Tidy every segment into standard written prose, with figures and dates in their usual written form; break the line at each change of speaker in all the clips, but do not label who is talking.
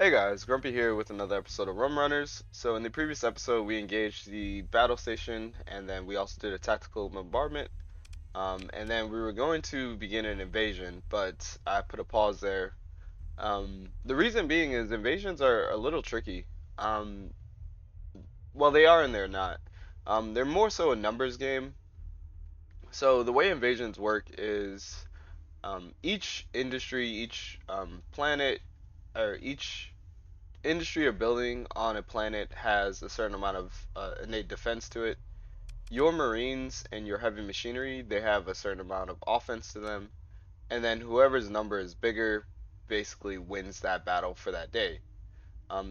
Hey guys, Grumpy here with another episode of Rum Runners. So in the previous episode, we engaged the battle station, and then we also did a tactical bombardment. And then we were going to begin an invasion, but I put a pause there. The reason being is invasions are a little tricky. Um, well, they are and they're not. They're more so a numbers game. So the way invasions work is each industry, each planet, or each industry or building on a planet has a certain amount of innate defense to it. Your Marines and your heavy machinery, they have a certain amount of offense to them, and then whoever's number is bigger basically wins that battle for that day.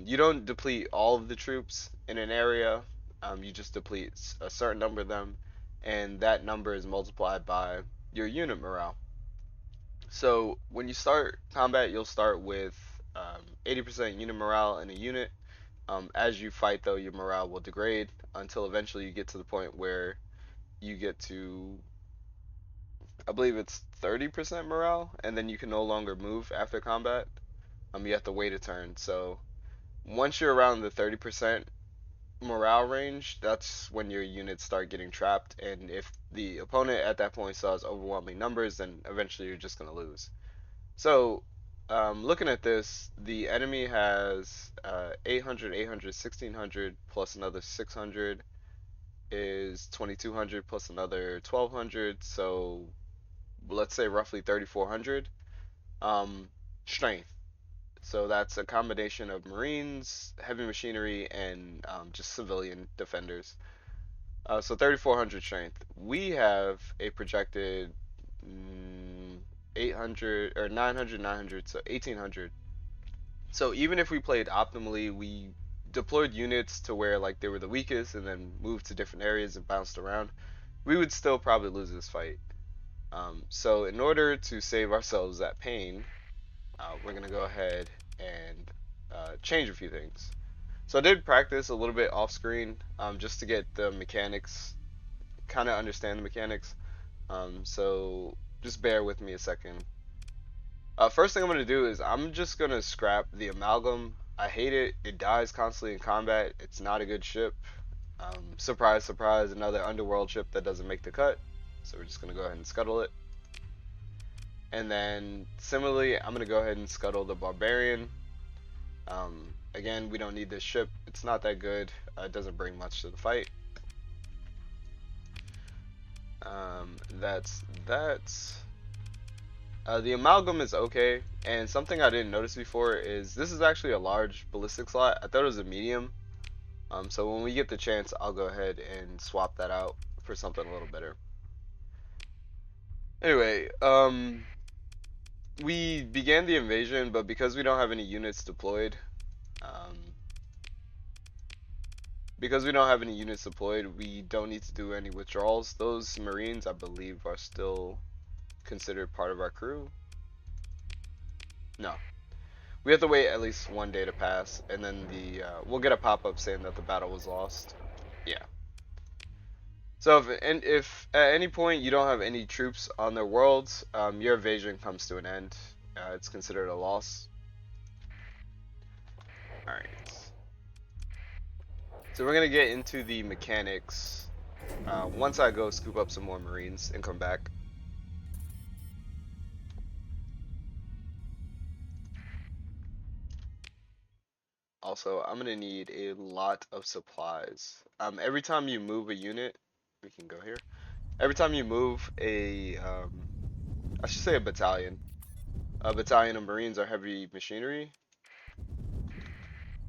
You don't deplete all of the troops in an area, you just deplete a certain number of them, and that number is multiplied by your unit morale. So when you start combat, you'll start with 80% unit morale in a unit. As you fight, though, your morale will degrade until eventually you get to the point where you get to, I believe it's 30% morale, and then you can no longer move after combat. You have to wait a turn. So once you're around the 30% morale range, that's when your units start getting trapped. And if the opponent at that point still has overwhelming numbers, then eventually you're just gonna lose. So looking at this, the enemy has 800, 800, 1600 plus another 600 is 2200 plus another 1200. So let's say roughly 3400. Um, Strength. So that's a combination of Marines, heavy machinery, and just civilian defenders. So 3400 strength. We have a projected 800 or 900, 900, so 1800. So even if we played optimally, we deployed units to where like they were the weakest and then moved to different areas and bounced around, we would still probably lose this fight. So in order to save ourselves that pain, we're gonna go ahead and change a few things. So I did practice a little bit off screen just to get the mechanics, kind of understand the mechanics. So just bear with me a second. First thing I'm gonna do is I'm just gonna scrap the amalgam. I hate it. It dies constantly in combat. It's not a good ship. Surprise, surprise, another Underworld ship that doesn't make the cut. So we're just gonna go ahead and scuttle it. And then similarly, I'm gonna go ahead and scuttle the Barbarian. Again, we don't need this ship. It's not that good. It doesn't bring much to the fight. That's that. The amalgam is okay, and something I didn't notice before is this is actually a large ballistic slot. I thought it was a medium. So when we get the chance, I'll go ahead and swap that out for something a little better. Anyway, we began the invasion, but because we don't have any units deployed, um, we don't need to do any withdrawals. Those Marines, I believe, are still considered part of our crew. No, we have to wait at least one day to pass, and then we'll get a pop-up saying that the battle was lost. Yeah. So if at any point you don't have any troops on their worlds, your invasion comes to an end. It's considered a loss. All right. So we're gonna get into the mechanics once I go scoop up some more Marines and come back. Also, I'm gonna need a lot of supplies. Every time you move a unit, we can go here. Every time you move I should say a battalion of Marines or heavy machinery,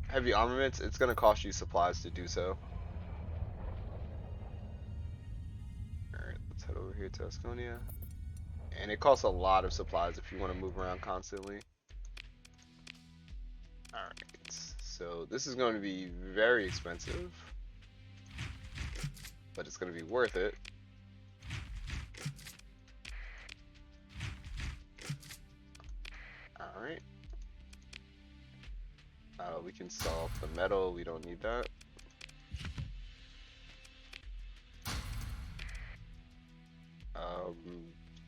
heavy armaments, it's gonna cost you supplies to do so. Alright, let's head over here to Asconia. And it costs a lot of supplies if you want to move around constantly. Alright, so this is going to be very expensive, but it's going to be worth it. Alright. We can sell off the metal, we don't need that.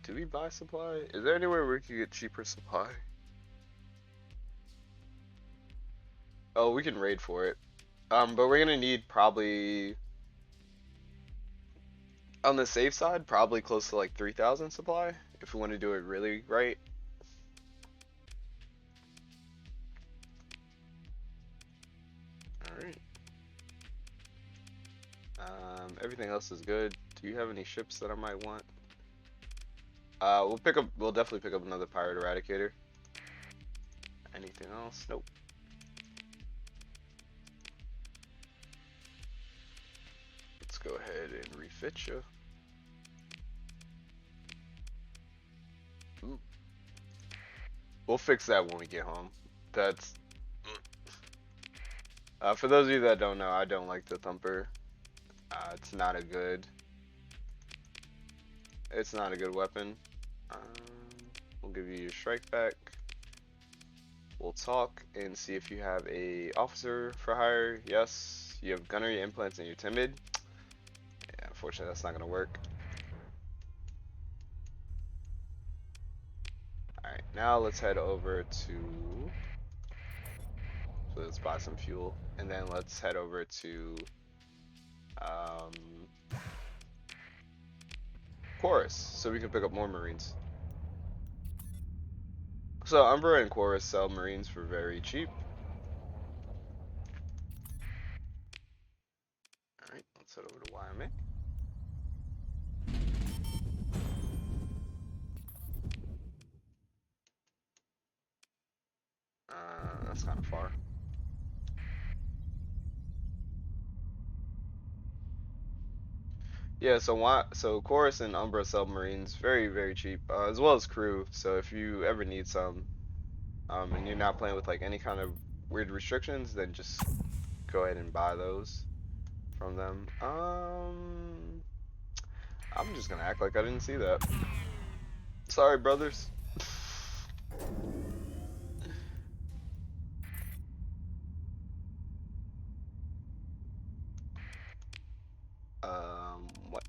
Do we buy supply? Is there anywhere where we can get cheaper supply? Oh, we can raid for it. But we're gonna need probably on the safe side, probably close to like 3,000 supply if we want to do it really right. All right. Everything else is good. Do you have any ships that I might want? We'll definitely pick up another pirate eradicator. Anything else? Nope. Let's go ahead and refit you. Ooh. We'll fix that when we get home. That's for those of you that don't know, I don't like the thumper. It's not a good. It's not a good weapon. We'll give you your strike back. We'll talk and see if you have a officer for hire. Yes, you have gunnery implants and you're timid. Yeah, unfortunately that's not gonna work. Alright, now let's head over to, so let's buy some fuel and then let's head over to Chorus so we can pick up more marines. So Umbra and Chorus sell marines for very cheap. Alright, let's head over to YMA. That's kind of far. Yeah, so Chorus and Umbra sell marines very, very cheap, as well as crew. So if you ever need some, and you're not playing with like any kind of weird restrictions, then just go ahead and buy those from them. I'm just gonna act like I didn't see that. Sorry, brothers. What?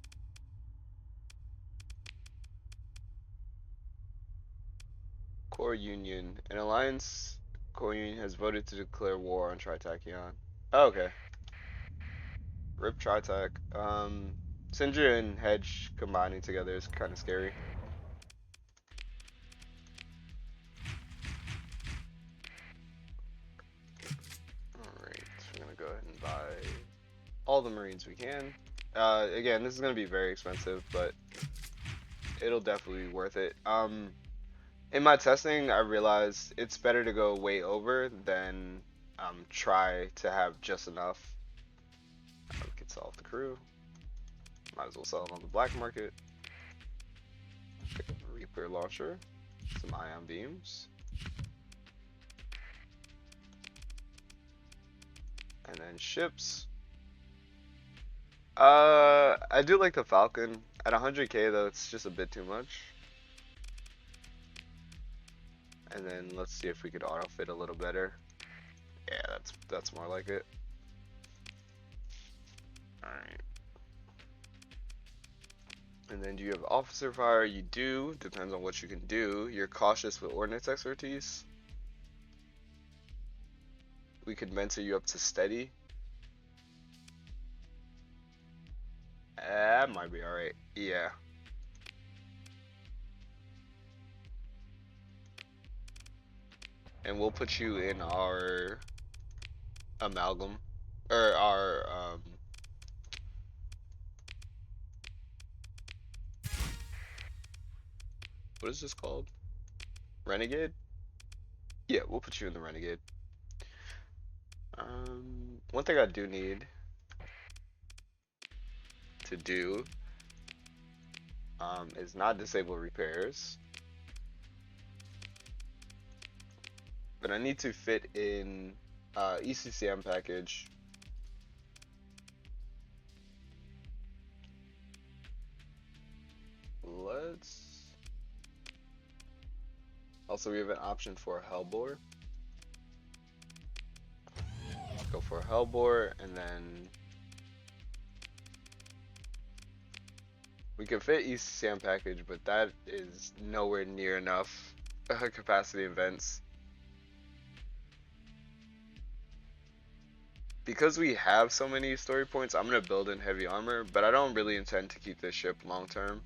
Core Union. An alliance Core Union has voted to declare war on Tritachyon. Oh, okay. Rip Tritach. Syndra and Hedge combining together is kind of scary. Alright, so we're gonna go ahead and buy all the marines we can. Again, this is gonna be very expensive, but it'll definitely be worth it. In my testing, I realized it's better to go way over than try to have just enough. We could sell off the crew. Might as well sell it on the black market. Reaper launcher, some ion beams, and then ships. I do like the Falcon. At 100k though, it's just a bit too much. And then let's see if we could auto fit a little better. Yeah, that's more like it. Alright. And then do you have officer fire? You do. Depends on what you can do. You're cautious with ordnance expertise. We could mentor you up to steady. That might be alright. Yeah. And we'll put you in our amalgam. Or our what is this called? Renegade? Yeah, we'll put you in the Renegade. One thing I do need to do is not disable repairs, but I need to fit in ECCM package. Also, we have an option for a Hellbore. Go for a Hellbore, and then we can fit ECCM package, but that is nowhere near enough capacity events. because we have so many story points, I'm gonna build in heavy armor, but I don't really intend to keep this ship long term.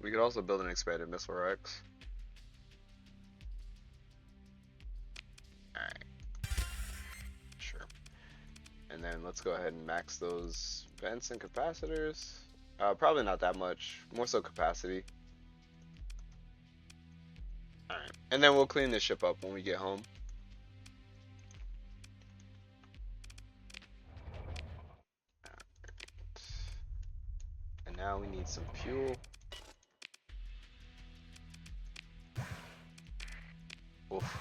We could also build an expanded missile Rex. Alright. Sure. And then let's go ahead and max those vents and capacitors. Probably not that much, more so capacity. Alright. And then we'll clean this ship up when we get home. And now we need some fuel. Oof.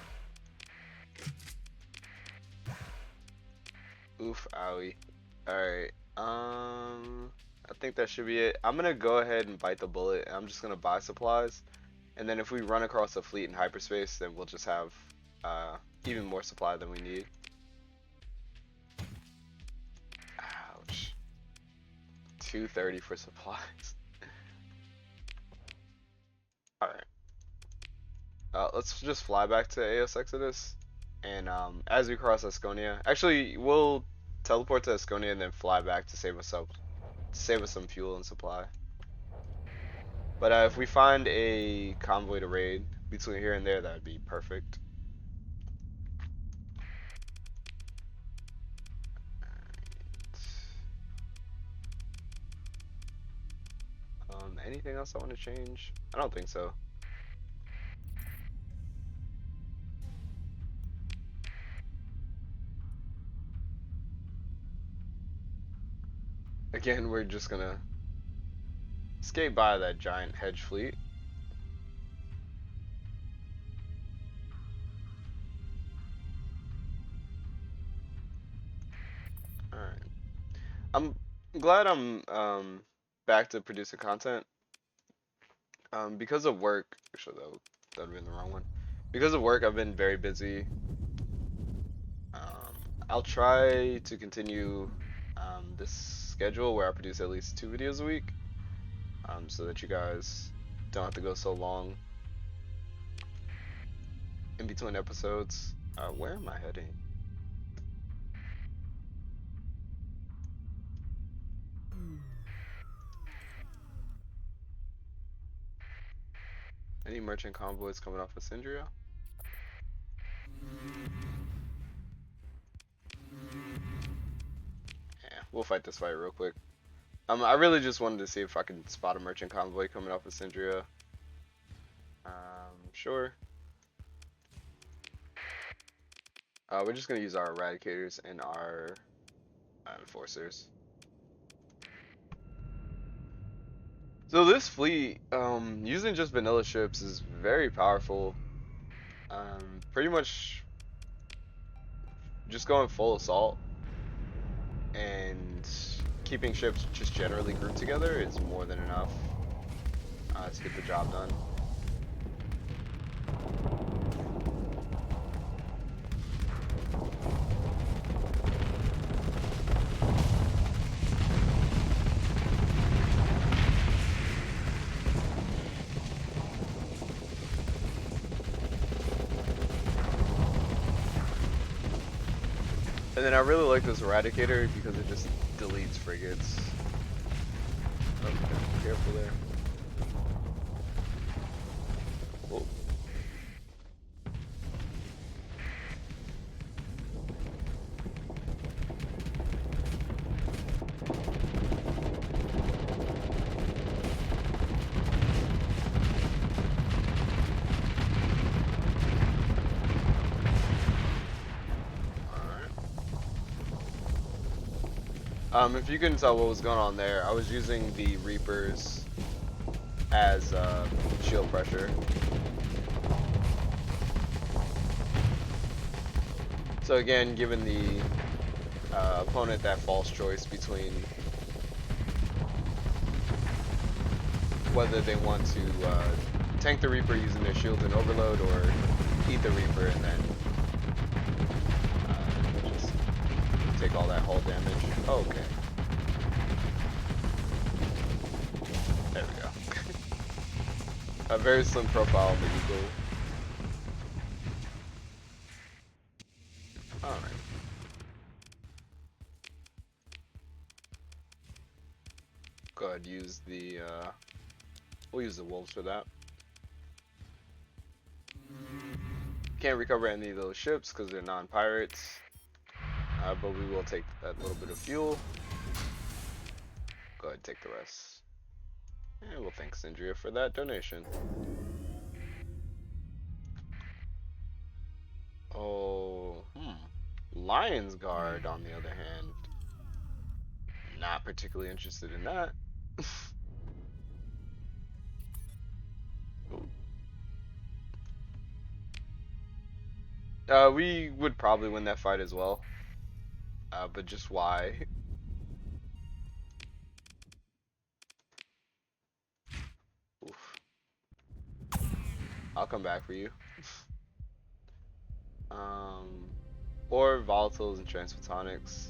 Oof, owie. Alright, I think that should be it. I'm gonna go ahead and bite the bullet, and I'm just gonna buy supplies. And then if we run across a fleet in hyperspace, then we'll just have even more supply than we need. Ouch. 230 for supplies. Alright. Let's just fly back to AS Exodus, and as we cross Asconia, actually we'll teleport to Asconia and then fly back to save us some fuel and supply. But if we find a convoy to raid between here and there, that would be perfect. Anything else I want to change? I don't think so. Again, we're just gonna skate by that giant hedge fleet. Alright. I'm glad I'm back to producing content. Because of work, actually that would have been the wrong one. Because of work, I've been very busy. I'll try to continue this schedule where I produce at least 2 videos a week, so that you guys don't have to go so long in between episodes. Where am I heading? Any merchant convoys coming off of Syndria? Yeah, we'll fight this fight real quick. I really just wanted to see if I could spot a merchant convoy coming off of Syndria. Sure. We're just gonna use our eradicators and our enforcers. So this fleet, using just vanilla ships is very powerful. Pretty much just going full assault and keeping ships just generally grouped together is more than enough to get the job done. And then I really like this Eradicator because it just deletes frigates. Okay, careful there. Whoa. If you couldn't tell what was going on there, I was using the Reapers as shield pressure. So again, giving the opponent that false choice between whether they want to tank the Reaper using their shields and overload, or eat the Reaper and then just take all that hull damage. Oh, okay. There we go. A very slim profile of the Eagle. I'd use the we'll use the wolves for that. Can't recover any of those ships because they're non-pirates, but we will take that little bit of fuel. Go ahead and take the rest. And we'll thank Syndria for that donation. Oh, Lion's Guard, on the other hand, not particularly interested in that. We would probably win that fight as well. But just why? Oof. I'll come back for you. Or volatiles and transphotonics.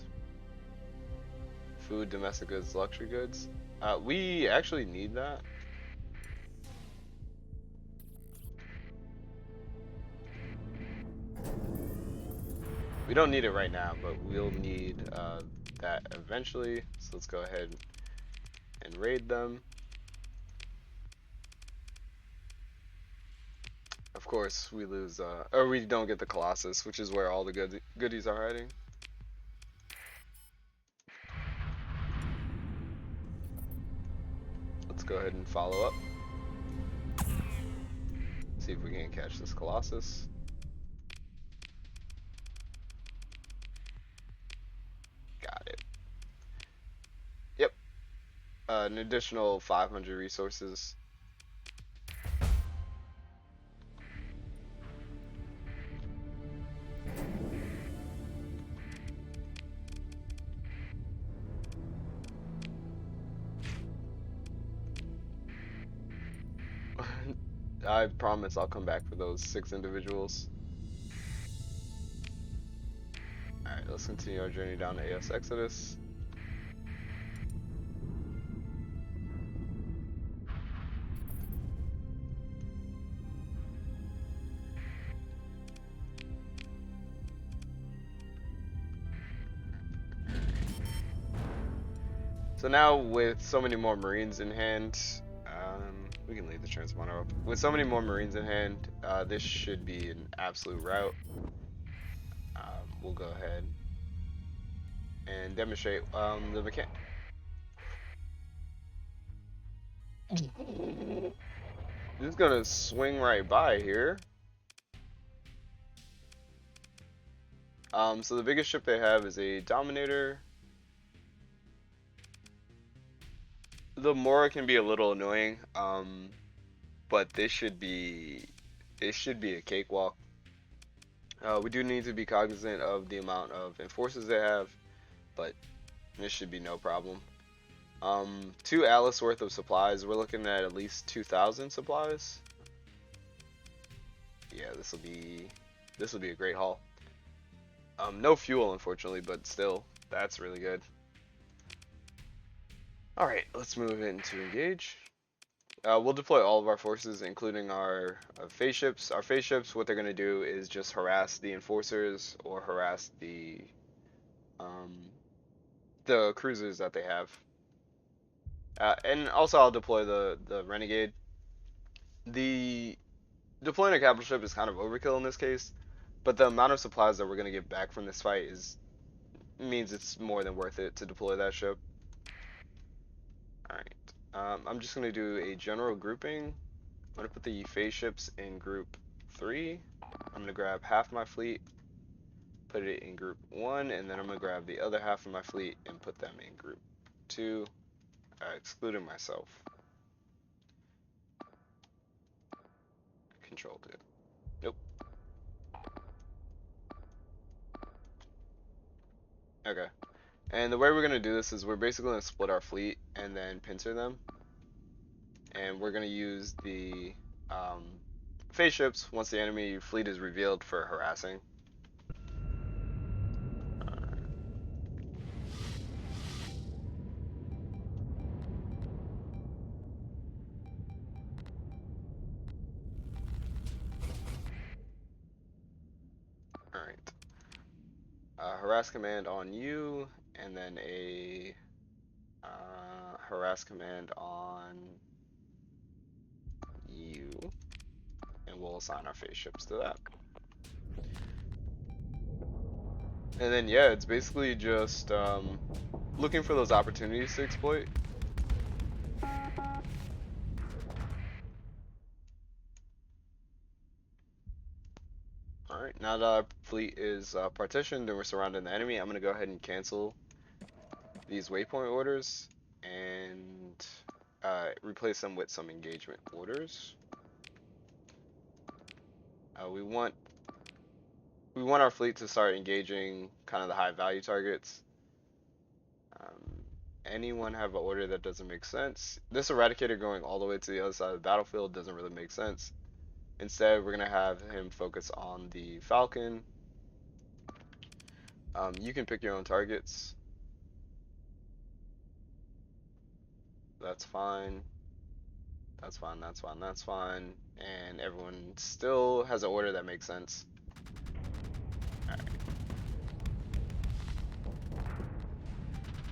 Food, domestic goods, luxury goods. We actually need that. We don't need it right now, but we'll need that eventually. So let's go ahead and raid them. Of course, we lose, or we don't get the Colossus, which is where all the goodies are hiding. Let's go ahead and follow up. See if we can catch this Colossus. Got it. Yep. An additional 500 resources. I promise I'll come back for those 6 individuals. Alright, let's continue our journey down to AS Exodus. So now with so many more Marines in hand, we can leave the transponder up. With so many more Marines in hand, this should be an absolute rout. We'll go ahead and demonstrate the mechanic. Just gonna swing right by here. So the biggest ship they have is a Dominator. The Mora can be a little annoying, but this should be a cakewalk. We do need to be cognizant of the amount of enforcers they have, but this should be no problem. 2 Alice worth of supplies. We're looking at least 2,000 supplies. Yeah, this will be a great haul. No fuel, unfortunately, but still, that's really good. Alright, let's move into engage. We'll deploy all of our forces, including our phase ships. Our phase ships, what they're going to do is just harass the enforcers or harass the cruisers that they have. And also I'll deploy the Renegade. The deploying a capital ship is kind of overkill in this case, but the amount of supplies that we're going to get back from this fight means it's more than worth it to deploy that ship. Alright, I'm just going to do a general grouping. I'm going to put the phase ships in group 3. I'm going to grab half my fleet, put it in group 1, and then I'm going to grab the other half of my fleet and put them in group 2, excluding myself. Controlled it. Nope. Okay. And the way we're going to do this is we're basically going to split our fleet and then pincer them. And we're going to use the phase ships once the enemy fleet is revealed for harassing. Alright. Harass command on you, and then a harass command on you, and we'll assign our phase ships to that. And then yeah, it's basically just looking for those opportunities to exploit. Alright, now that our fleet is partitioned and we're surrounding the enemy, I'm going to go ahead and cancel these waypoint orders and replace them with some engagement orders. We want our fleet to start engaging kind of the high value targets. Anyone have an order that doesn't make sense? This Eradicator going all the way to the other side of the battlefield doesn't really make sense. Instead, we're going to have him focus on the Falcon. You can pick your own targets. That's fine. That's fine, that's fine, that's fine. And everyone still has an order that makes sense. Alright.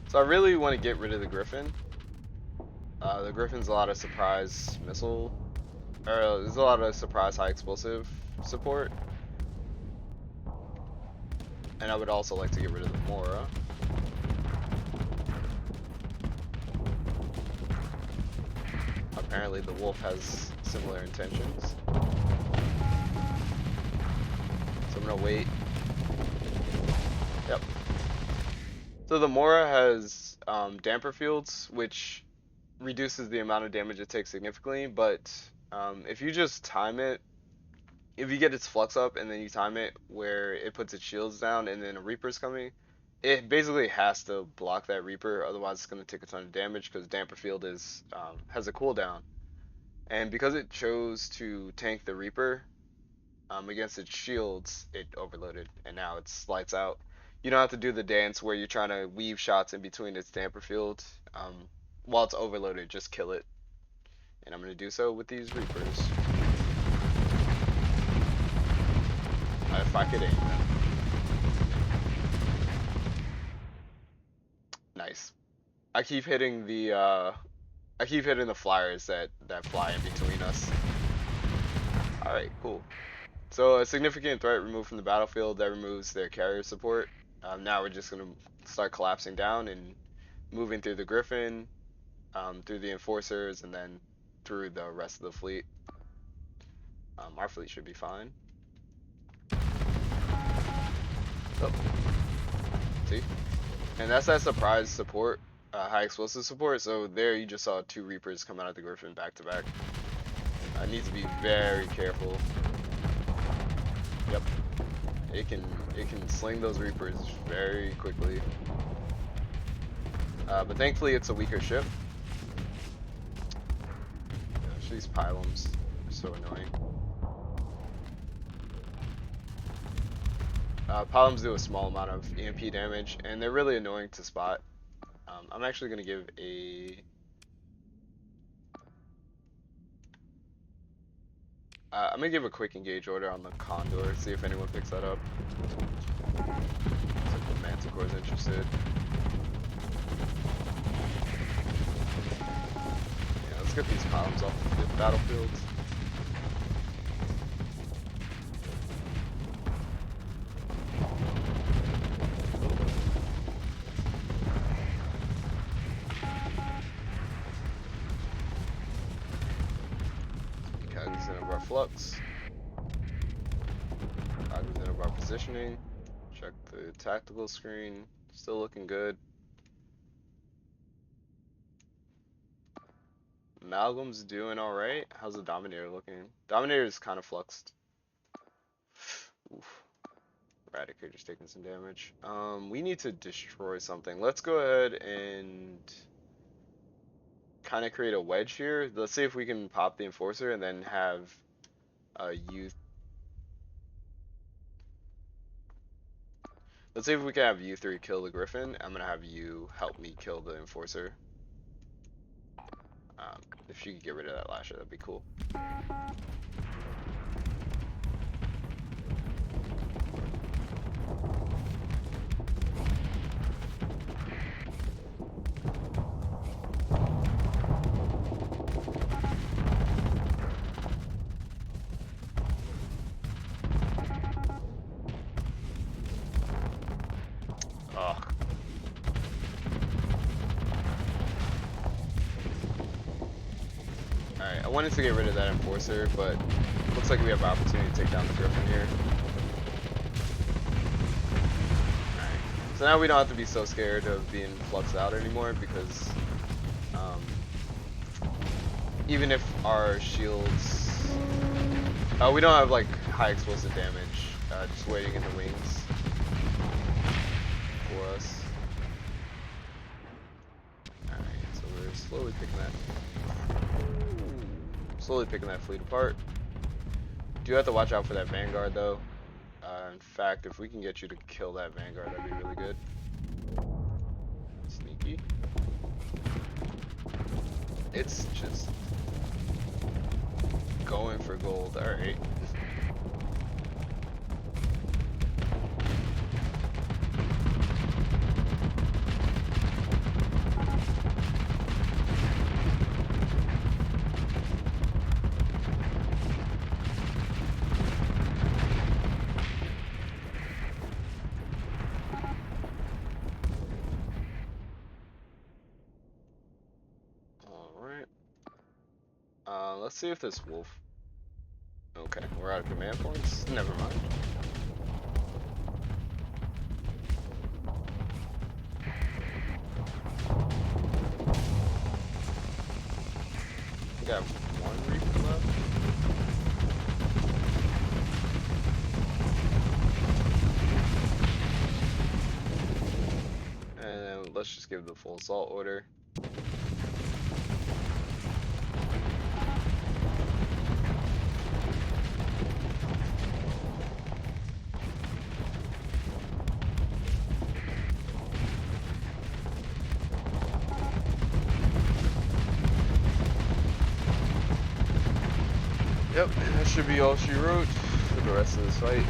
So I really want to get rid of the Griffin. The Griffin's a lot of surprise missile, or there's a lot of surprise high explosive support. And I would also like to get rid of the Mora. Apparently the Wolf has similar intentions. So I'm gonna wait. Yep. So the Mora has damper fields, which reduces the amount of damage it takes significantly, but if you just time it, if you get its flux up and then you time it where it puts its shields down and then a Reaper's coming, it basically has to block that Reaper, otherwise it's going to take a ton of damage because damper field is has a cooldown. And because it chose to tank the Reaper against its shields, it overloaded and now it's lights out. You don't have to do the dance where you're trying to weave shots in between its damper field. While it's overloaded, just kill it. And I'm going to do so with these Reapers. If I could aim them. Nice. I keep hitting the flyers that fly in between us. Alright, cool. So a significant threat removed from the battlefield, that removes their carrier support. Now we're just gonna start collapsing down and moving through the Griffin, through the enforcers, and then through the rest of the fleet. Our fleet should be fine. Oh. See? And that's that surprise support, high explosive support. So there you just saw 2 Reapers come out of the Griffin back to back. I need to be very careful. Yep. It can sling those Reapers very quickly. But thankfully it's a weaker ship. Gosh, these pylons are so annoying. Pylons do a small amount of EMP damage, and they're really annoying to spot. I'm actually going to give I'm going to give a quick engage order on the Condor, see if anyone picks that up. See if the Manticore's interested. Yeah, let's get these pylons off the battlefield. Flux. Cognizant of our positioning. Check the tactical screen. Still looking good. Amalgam's doing alright. How's the Dominator looking? Dominator is kind of fluxed. Oof. Eradicator's taking some damage. We need to destroy something. Let's go ahead and kind of create a wedge here. Let's see if we can pop the Enforcer and then have let's see if we can have you 3 kill the Griffin. I'm gonna have you help me kill the Enforcer. If you could get rid of that lasher, that'd be cool. I wanted to get rid of that Enforcer, but looks like we have opportunity to take down the Griffin here. Alright, so now we don't have to be so scared of being fluxed out anymore, because even if our shields... we don't have like high explosive damage, just waiting in the wings for us. Alright, so we're slowly picking that fleet apart. Do have to watch out for that Vanguard though. In fact, if we can get you to kill that Vanguard, that'd be really good. Sneaky. It's just going for gold. Alright. Let's see if this wolf... Okay, we're out of command points. Never mind. We got one Reaper left. And let's just give the full assault order. Yep, and that should be all she wrote for the rest of this fight.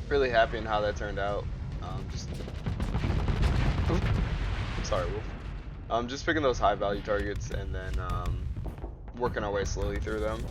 Really happy in how that turned out. Sorry, Wolf. Just picking those high value targets and then working our way slowly through them.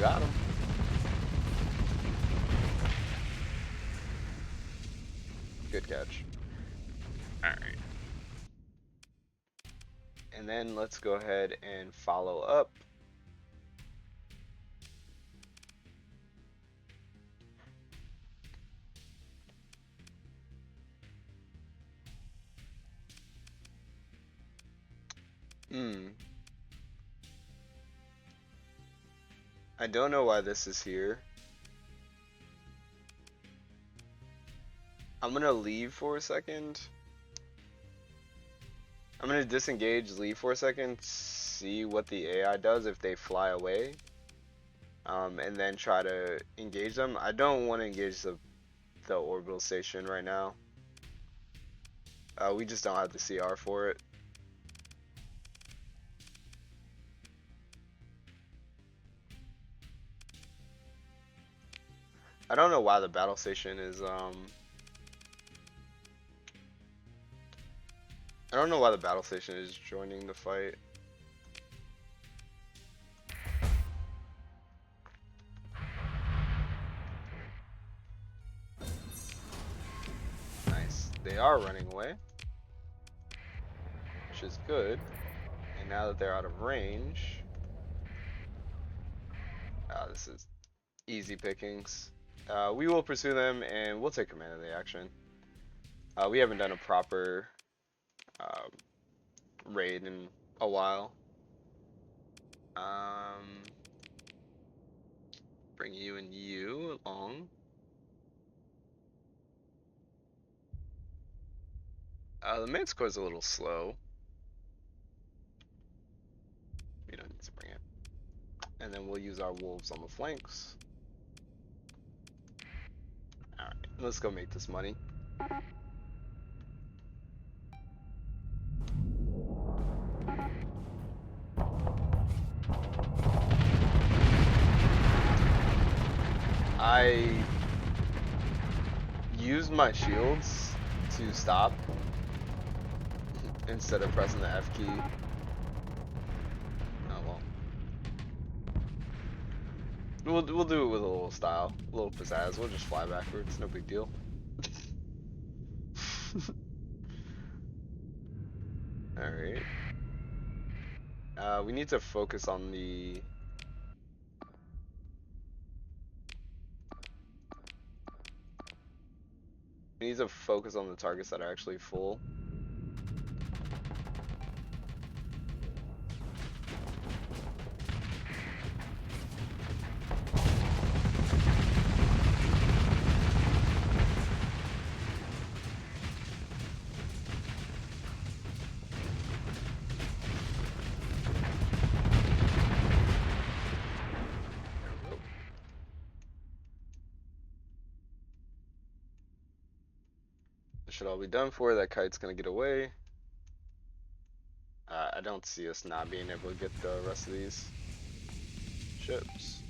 Got him. Good catch. Alright. And then let's go ahead and follow up. I don't know why this is here. I'm gonna leave for a second. I'm gonna disengage, leave for a second, see what the AI does if they fly away, and then try to engage them. I don't want to engage the orbital station right now. We just don't have the CR for it. I don't know why the battle station is I don't know why the battle station is joining the fight. Nice. They are running away, which is good. And now that they're out of range, this is easy pickings. We will pursue them and we'll take command of the action. We haven't done a proper raid in a while. Bring you and you along. The main score is a little slow. We don't need to bring it. And then we'll use our wolves on the flanks. Alright, let's go make this money. I use my shields to stop instead of pressing the F key. Oh well. We'll do it with a little style, a little pizzazz. We'll just fly backwards, no big deal. Alright. We need to focus on the... We need to focus on the targets that are actually full. Should all be done for. That kite's gonna get away. I don't see us not being able to get the rest of these ships.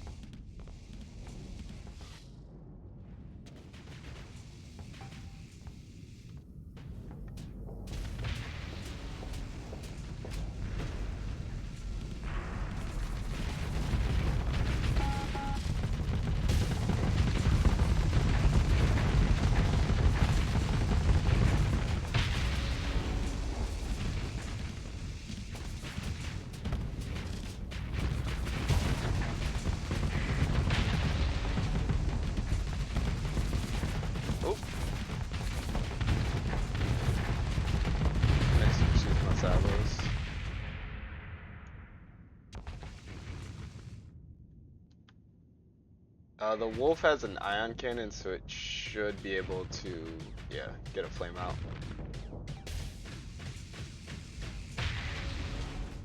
The wolf has an ion cannon, so it should be able to, yeah, get a flame out.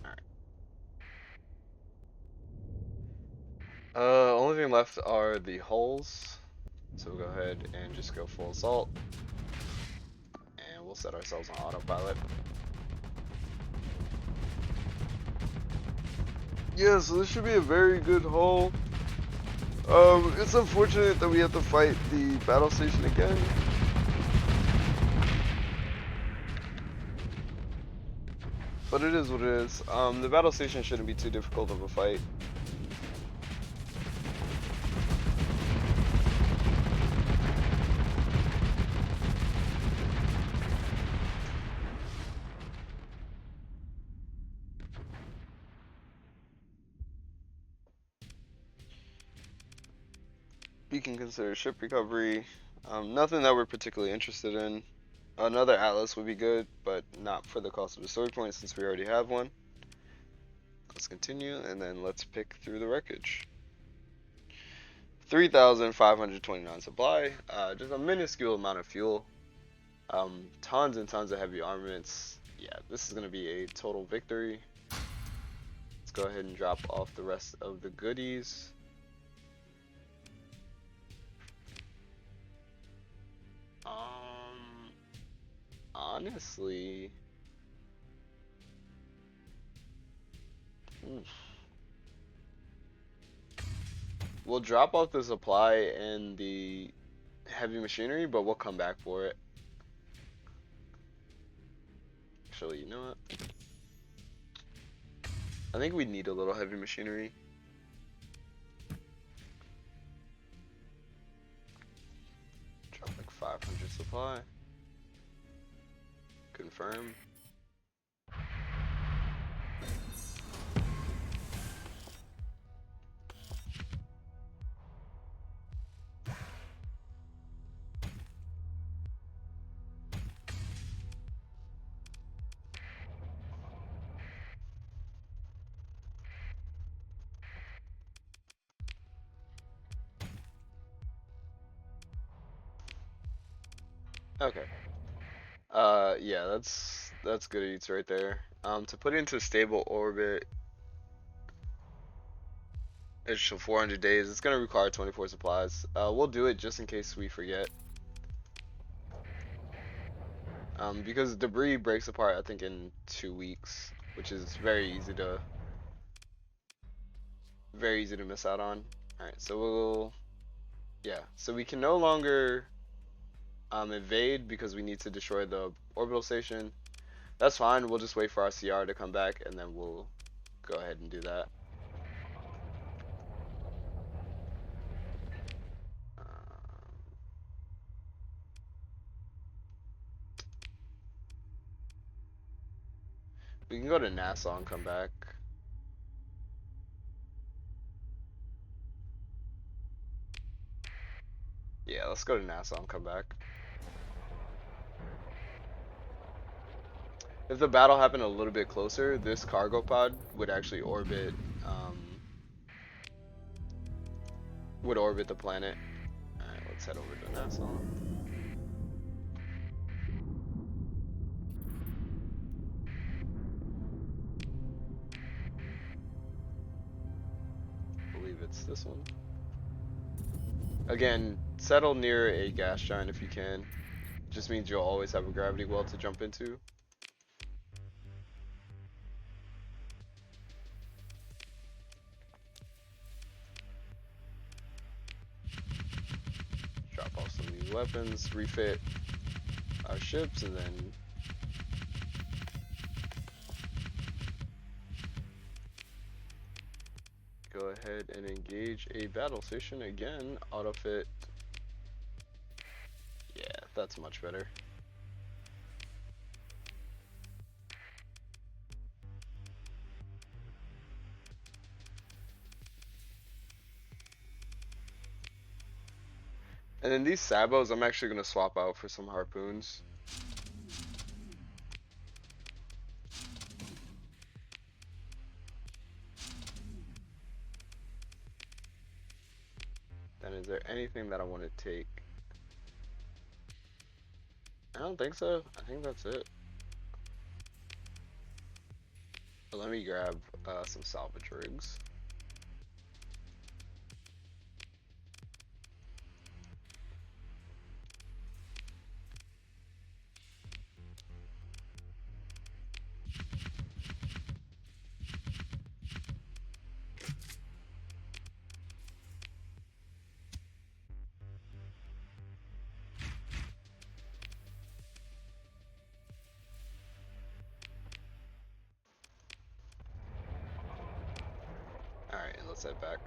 Alright. Only thing left are the hulls, so we'll go ahead and just go full assault, and we'll set ourselves on autopilot. Yeah, so this should be a very good hull. It's unfortunate that we have to fight the battle station again. But it is what it is. The battle station shouldn't be too difficult of a fight. We can consider ship recovery. Nothing that we're particularly interested in. Another atlas would be good, but not for the cost of the story point since we already have one. Let's continue, and then let's pick through the wreckage. 3,529 supply. Just a minuscule amount of fuel. Tons and tons of heavy armaments. Yeah, this is going to be a total victory. Let's go ahead and drop off the rest of the goodies. Honestly, we'll drop off the supply and the heavy machinery, but we'll come back for it. Actually, you know what? I think we need a little heavy machinery. Drop like 500 supply. Confirm. Okay. Yeah, that's good eats right there. To put it into stable orbit, additional 400 days. It's gonna require 24 supplies. We'll do it just in case we forget. Because debris breaks apart, I think, in 2 weeks, which is very easy to miss out on. All right, so Yeah, so we can no longer invade because we need to destroy the orbital station. That's fine. We'll just wait for our CR to come back, and then we'll go ahead and do that. We can go to Nassau and come back. Yeah, let's go to Nassau and come back. If the battle happened a little bit closer, this cargo pod would actually orbit the planet. Alright, let's head over to Nassau. I believe it's this one. Again, settle near a gas giant if you can. Just means you'll always have a gravity well to jump into. Drop off some of these weapons, refit our ships, and then go ahead and engage a battle station again. Autofit. Yeah, that's much better. And then these sabos, I'm actually going to swap out for some harpoons. Then is there anything that I want to take? I don't think so. I think that's it. But let me grab some salvage rigs. Alright, let's head back.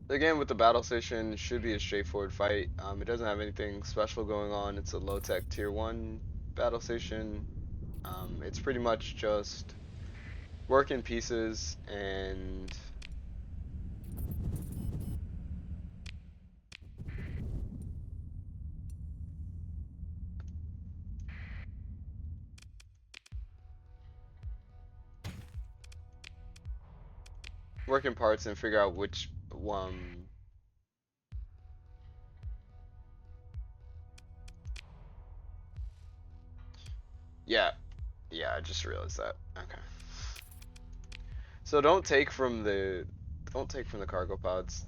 Again, with the battle station, it should be a straightforward fight. It doesn't have anything special going on. It's a low-tech tier 1 battle station. It's pretty much just work in pieces and work in parts and figure out which one. Yeah, I just realized that. Okay. So don't take from the cargo pods.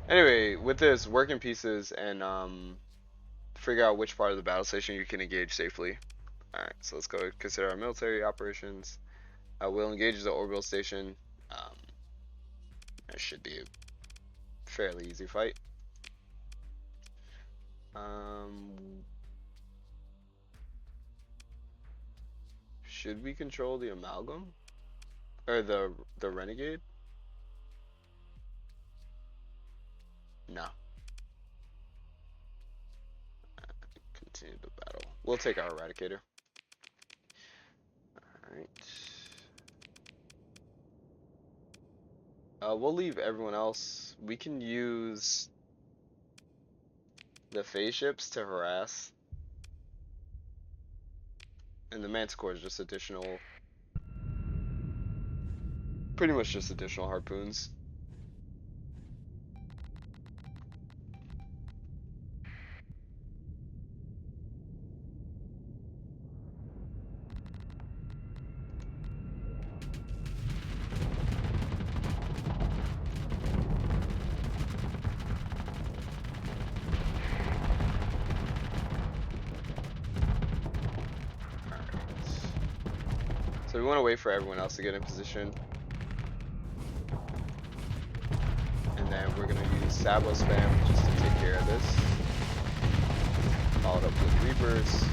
Anyway, with this, work in pieces and figure out which part of the battle station you can engage safely. Alright, so let's go consider our military operations. We'll engage the orbital station. It should be a fairly easy fight. Should we control the amalgam? Or the renegade? No. Continue the battle. We'll take our eradicator. Alright. We'll leave everyone else. We can use the phase ships to harass. And the manticore is just additional, pretty much just additional harpoons. So we want to wait for everyone else to get in position. And then we're going to use Sabo spam just to take care of this. Followed up with Reapers.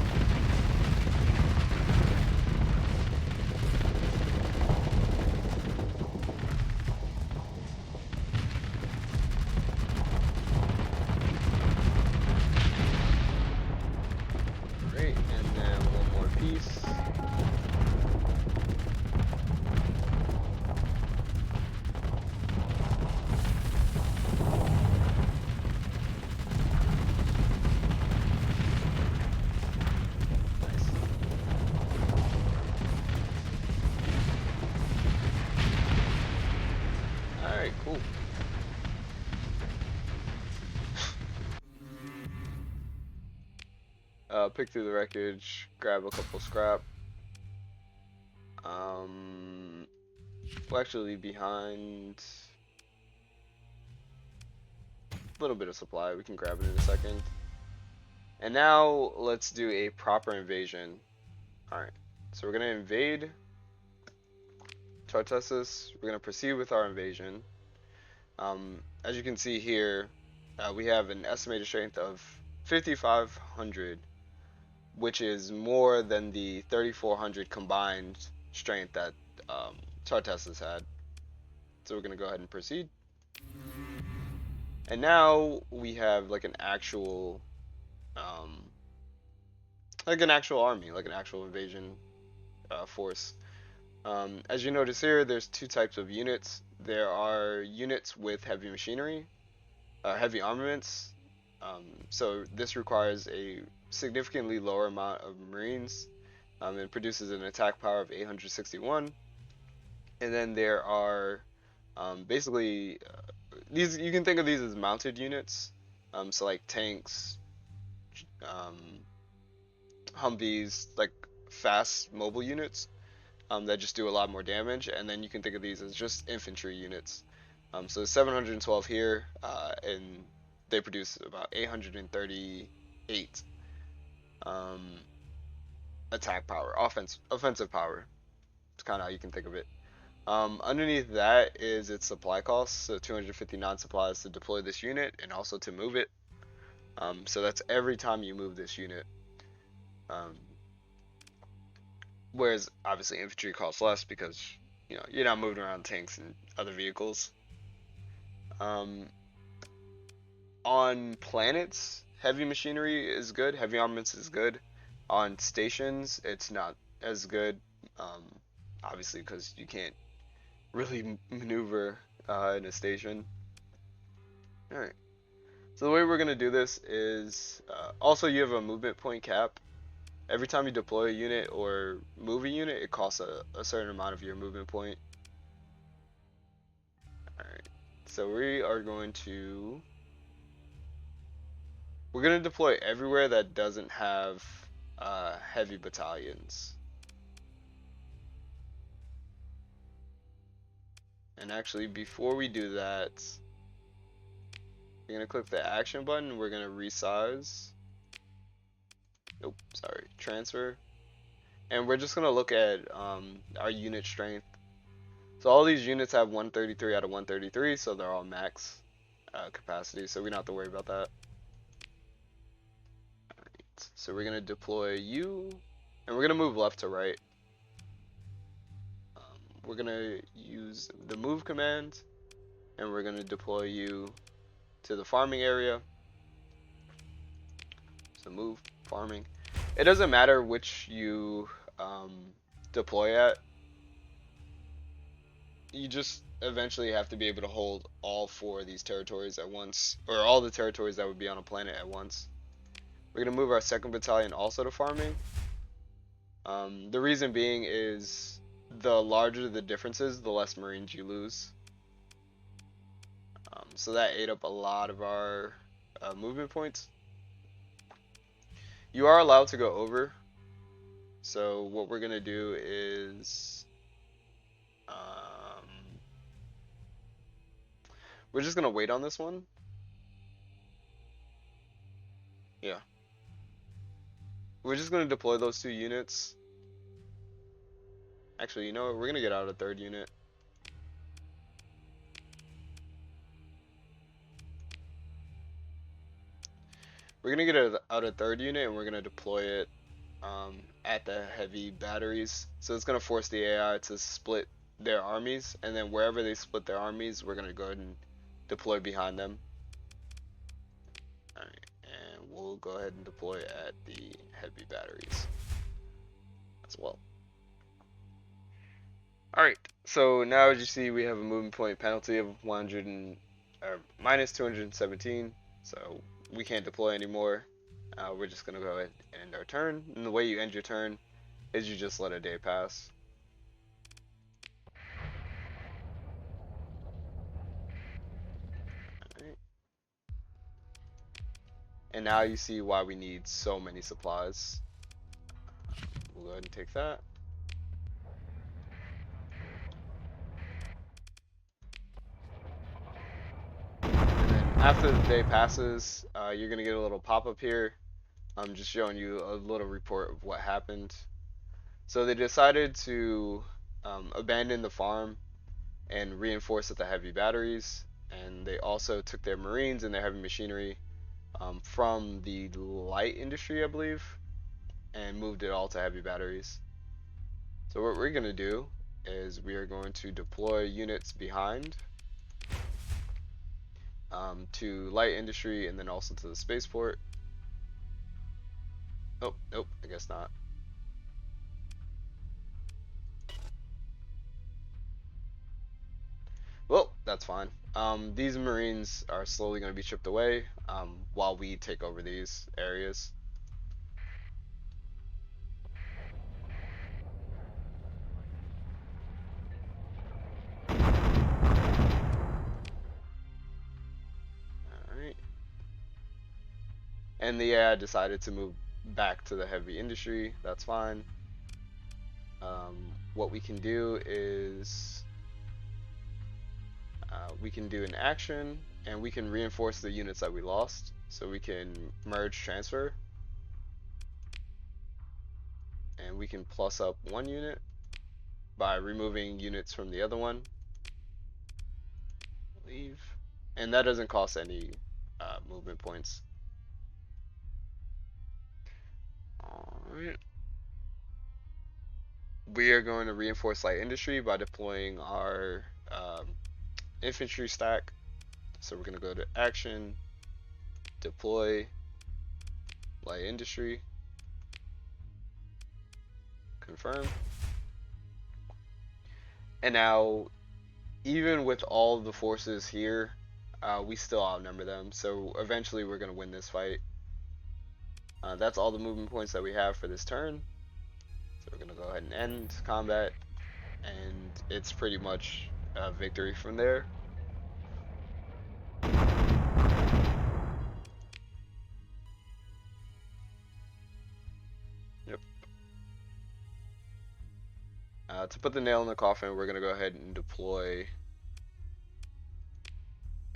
Great, and then one more piece. Alright, cool. Pick through the wreckage, grab a couple scrap. We'll actually leave behind a little bit of supply. We can grab it in a second. And now let's do a proper invasion. Alright, so we're going to invade Tartessus. We're going to proceed with our invasion. As you can see here, we have an estimated strength of 5,500, which is more than the 3,400 combined strength that Tartessus had. So we're going to go ahead and proceed. And now we have like an actual army, like an actual invasion force. As you notice here, there's two types of units. There are units with heavy machinery, heavy armaments. So this requires a significantly lower amount of Marines. It produces an attack power of 861. And then there are basically these. You can think of these as mounted units. So like tanks, Humvees, like fast mobile units. That just do a lot more damage, and then you can think of these as just infantry units. So 712 here, and they produce about 838 attack power, offensive power. It's kind of how you can think of it. Underneath that is its supply costs, so 259 supplies to deploy this unit and also to move it. So that's every time you move this unit. Whereas obviously infantry costs less because you're not moving around tanks and other vehicles. On planets, heavy machinery is good, heavy armaments is good. On stations, it's not as good, obviously because you can't really maneuver in a station. Alright, so the way we're going to do this is, also you have a movement point cap. Every time you deploy a unit or move a unit, it costs a certain amount of your movement point. Alright, so we're going to deploy everywhere that doesn't have heavy battalions. And actually, before we do that, we're going to click the action button. We're going to resize. Nope, sorry, transfer. And we're just going to look at our unit strength. So all these units have 133 out of 133, so they're all max capacity, so we don't have to worry about that. Alright, so we're going to deploy you, and we're going to move left to right. We're going to use the move command, and we're going to deploy you to the farming area. So move, farming. It doesn't matter which you deploy at. You just eventually have to be able to hold all 4 of these territories at once, or all the territories that would be on a planet at once. We're going to move our 2nd battalion also to farming. The reason being is the larger the differences, the less Marines you lose. So that ate up a lot of our movement points. You are allowed to go over. So what we're going to do is we're just going to wait on this one. Yeah. We're just going to deploy those 2 units. Actually, you know what? We're gonna get out a third unit. We're gonna get out a third unit and we're gonna deploy it at the heavy batteries. So it's gonna force the AI to split their armies, and then wherever they split their armies, we're gonna go ahead and deploy behind them. Alright, and we'll go ahead and deploy at the heavy batteries as well. Alright, so now as you see, we have a movement point penalty of minus 217, so we can't deploy anymore. We're just gonna go ahead and end our turn, and the way you end your turn is you just let a day pass. Alright. And now you see why we need so many supplies. We'll go ahead and take that. And then after the day passes, you're gonna get a little pop-up here. I'm just showing you a little report of what happened. So they decided to abandon the farm and reinforce at the heavy batteries, and they also took their marines and their heavy machinery from the light industry, I believe, and moved it all to heavy batteries. So what we're gonna do is we are going to deploy units behind to light industry and then also to the spaceport. Oh, nope, I guess not. Well, that's fine. These marines are slowly going to be chipped away while we take over these areas. Alright. And the AI decided to move back to the heavy industry. That's fine. What we can do is we can do an action and we can reinforce the units that we lost. So we can merge transfer. And we can plus up one unit by removing units from the other one. Leave. And that doesn't cost any movement points. Alright. We are going to reinforce light industry by deploying our infantry stack. So we're going to go to action, deploy, light industry, confirm. And now, even with all the forces here, we still outnumber them. So eventually we're going to win this fight. That's all the movement points that we have for this turn. So we're going to go ahead and end combat. And it's pretty much a victory from there. Yep. To put the nail in the coffin, we're going to go ahead and deploy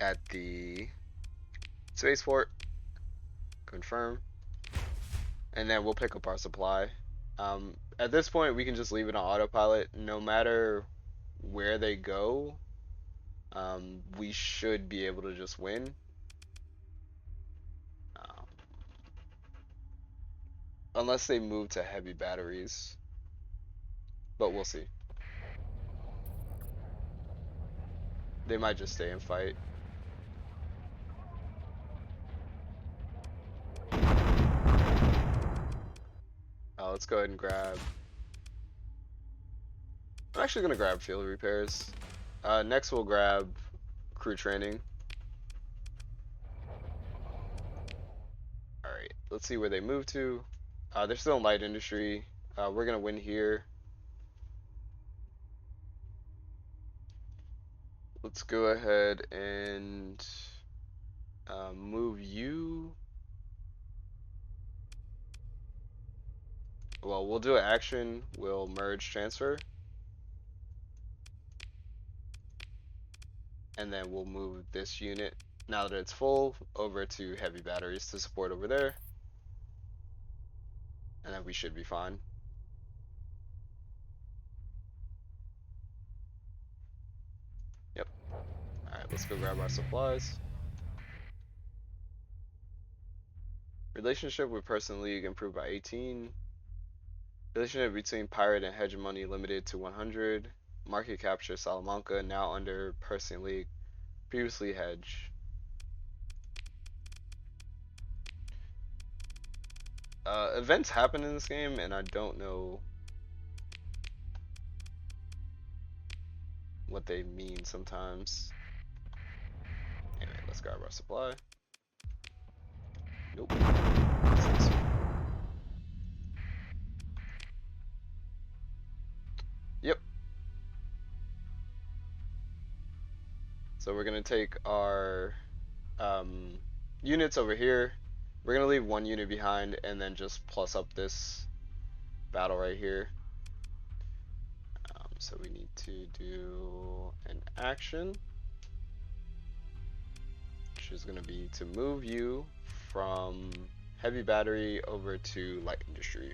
at the spaceport. Confirm. And then we'll pick up our supply. At this point, we can just leave it on autopilot. No matter where they go, we should be able to just win. Unless they move to heavy batteries. But we'll see. They might just stay and fight. Let's go ahead and grab... I'm actually going to grab field repairs. Next we'll grab crew training. Alright, let's see where they move to. They're still in light industry. We're going to win here. Let's go ahead and move you. Well, we'll do an action. We'll merge transfer. And then we'll move this unit, now that it's full, over to heavy batteries to support over there. And then we should be fine. let's go grab our supplies. Relationship with Persean League improved by 18. Relationship between pirate and hegemony limited to 100. Market capture Salamanca now under Persean League. Previously hedge. Events happen in this game, and I don't know what they mean sometimes. Anyway, let's grab our supply. Nope. What's this? Yep. So we're gonna take our units over here. We're gonna leave one unit behind and then just plus up this battle right here. So we need to do an action, which is gonna be to move you from heavy battery over to light industry.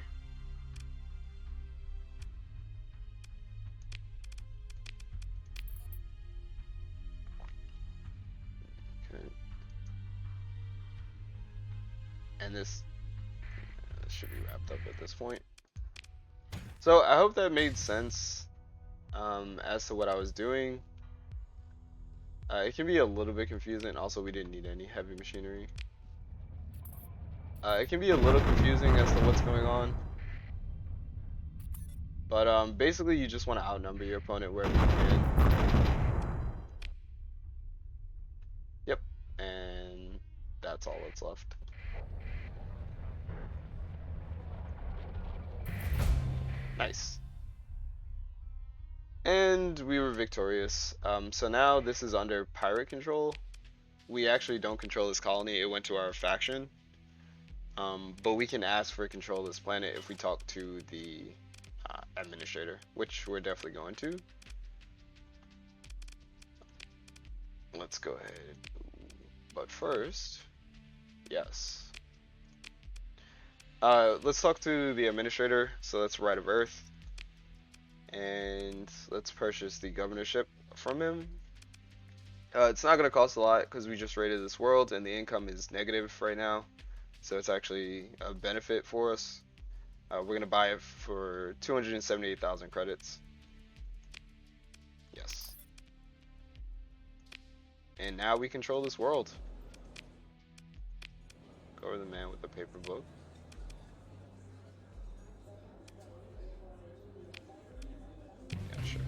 Okay. And this should be wrapped up at this point. So I hope that made sense as to what I was doing. It can be a little bit confusing. Also, we didn't need any heavy machinery. It can be a little confusing as to what's going on. But basically you just want to outnumber your opponent wherever you can. Yep, and that's all that's left. Nice. And we were victorious. So now this is under pirate control. We actually don't control this colony. It went to our faction. But we can ask for control of this planet if we talk to the administrator, which we're definitely going to. Let's go ahead. But first, yes. Let's talk to the administrator. So that's Right of Earth. And let's purchase the governorship from him. It's not going to cost a lot because we just raided this world and the income is negative right now. So it's actually a benefit for us. We're going to buy it for 278,000 credits. Yes. And now we control this world. Go over the man with the paper book. Yeah, sure.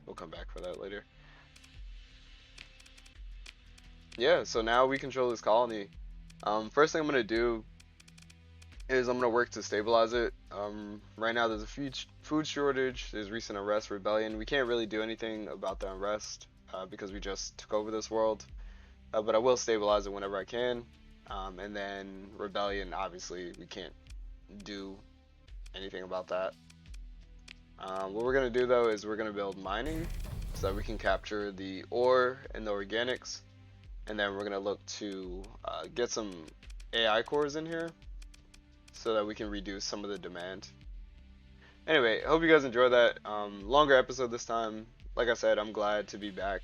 We'll come back for that later. Yeah, so now we control this colony. First thing I'm going to do is I'm going to work to stabilize it. Right now there's a food shortage, there's recent unrest, rebellion. We can't really do anything about the unrest because we just took over this world. But I will stabilize it whenever I can. And then rebellion, obviously we can't do anything about that. What we're going to do though is we're going to build mining so that we can capture the ore and the organics. And then we're going to look to get some AI cores in here so that we can reduce some of the demand. Anyway, I hope you guys enjoyed that. Longer episode this time. Like I said, I'm glad to be back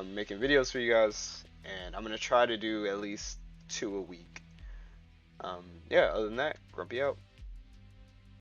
making videos for you guys. And I'm going to try to do at least 2 a week. Yeah, other than that, Grumpy out.